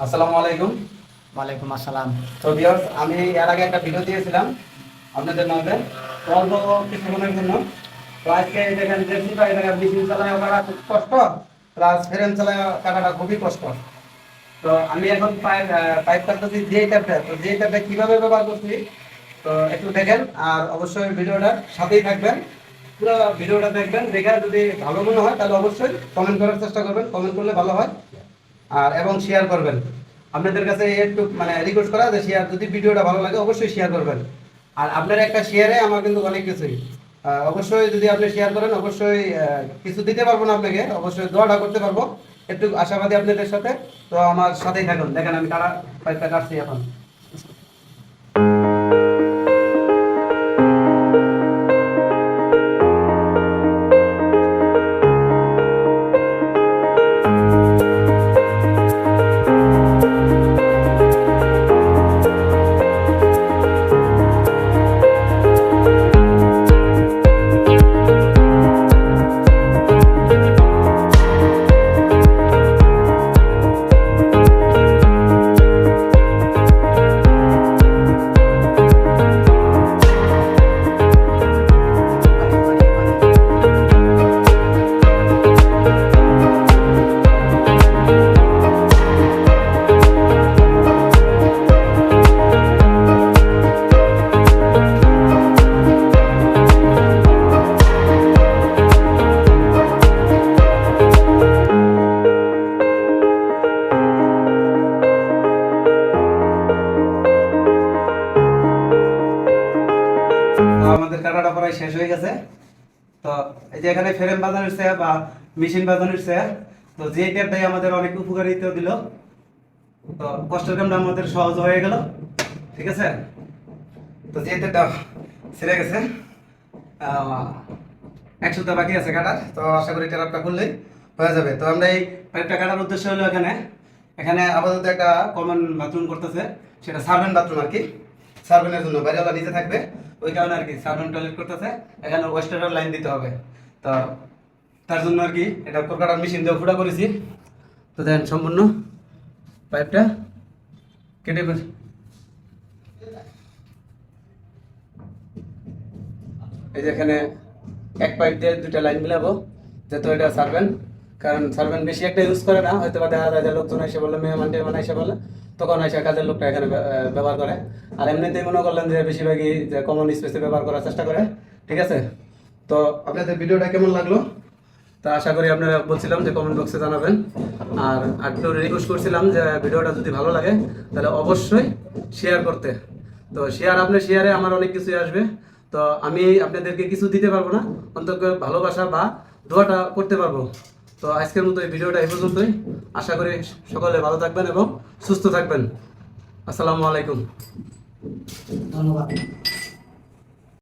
আসসালামু আলাইকুম। ওয়ালাইকুম আসসালাম। তো ভিউয়ার্স, আমি এর আগে একটা ভিডিও দিয়েছিলাম আপনাদের মাঝে অল্প কিছুক্ষণের জন্য। তো আজকে দেখেন দেখছি ভাই দেখেন মেশিন চালায় কাটা খুব কষ্ট, প্লাস ফ্রেম চালায় কাটাটা খুবই কষ্ট। তো আমি এখন পাইপ কাটতেছি যে ট্যাপটা, তো যে ট্যাপটা কিভাবে ব্যবহার করছি তো একটু দেখেন, আর অবশ্যই ভিডিওটা সাথেই থাকবেন, পুরো ভিডিওটা দেখবেন। দেখে যদি ভালো মনে হয় তাহলে অবশ্যই কমেন্ট করার চেষ্টা করবেন, কমেন্ট করলে ভালো হয়। আর এবং শেয়ার করবেন। আপনাদের কাছে একটু মানে রিকোয়েস্ট করা যে শেয়ার, যদি ভিডিওটা ভালো লাগে অবশ্যই শেয়ার করবেন। আর আপনার একটা শেয়ারে আমার কিন্তু অনেক কিছুই, অবশ্যই যদি আপনি শেয়ার করেন অবশ্যই কিছু দিতে পারবো না আপনাকে, অবশ্যই দোয়াটা করতে পারবো, একটু আশাবাদী আপনাদের সাথে। তো আমার সাথেই থাকুন, দেখেন আমি কারা পাইপটা কাটছি এখন। তো আমাদের কাটাটা প্রায় শেষ হয়ে গেছে। তো এই যে এখানে ফ্রেম বাজানোর চেয়ে বা মেশিন বাজানোর চেয়ে, তো যে ট্যাপটাই আমাদের অনেক উপকারিতা দিল, তো কষ্টের কামটা আমাদের সহজ হয়ে গেল। ঠিক আছে, তো যে ট্যাপটা ছিঁড়ে গেছে, এক সপ্তাহ বাকি আছে কাটার, তো আশা করি ট্যাপটা খুললেই হয়ে যাবে। তো আমরা এই পাইপটা কাটার উদ্দেশ্য হলো এখানে এখানে আপাতত একটা কমন বাথরুম করতেছে, সেটা সার্ভেন্ট বাথরুম আর কি। সার্ভেন্টের জন্য বাইরেওয়ালা নিচে থাকবে, ওই কারণে আর কি সার্ভেন্ট টয়লেট করতেছে, এখানে ওয়েস্টারের লাইন দিতে হবে। তো তার জন্য আর কি এটা কাটার মেশিন দিয়ে ফুটা করেছি। তো দেখেন সম্পূর্ণ পাইপটা কেটে এই যে এখানে এক পাইপ দিয়ে দুটা লাইন মিলাবো, যেহেতু এটা সার্ভেন্ট, কারণ সার্ভেন্ট বেশি একটা ইউজ করে না, হয়তো বা দেখা যায় যে লোকজন এসে বললে, মেহমান টেহমান এসে বলে, তখন এসে কাজের লোকটা এখানে ব্যবহার করে। আর এমনিতেই মনে করলেন যে বেশিরভাগই যে কমন স্পেসে ব্যবহার করার চেষ্টা করে। ঠিক আছে, তো আপনাদের ভিডিওটা কেমন লাগলো তা আশা করি আপনারা বলছিলাম যে কমেন্ট বক্সে জানাবেন। আর একটু রিকোয়েস্ট করছিলাম যে ভিডিওটা যদি ভালো লাগে তাহলে অবশ্যই শেয়ার করতে। তো শেয়ার, আপনার শেয়ারে আমার অনেক কিছুই আসবে। তো আমি আপনাদেরকে কিছু দিতে পারবো না, অন্তত ভালোবাসা বা দোয়াটা করতে পারবো। তো আজকের মতো এই ভিডিওটা এই পর্যন্তই। আশা করি সকলে ভালো থাকবেন এবং সুস্থ থাকবেন। আসসালামু আলাইকুম। ধন্যবাদ।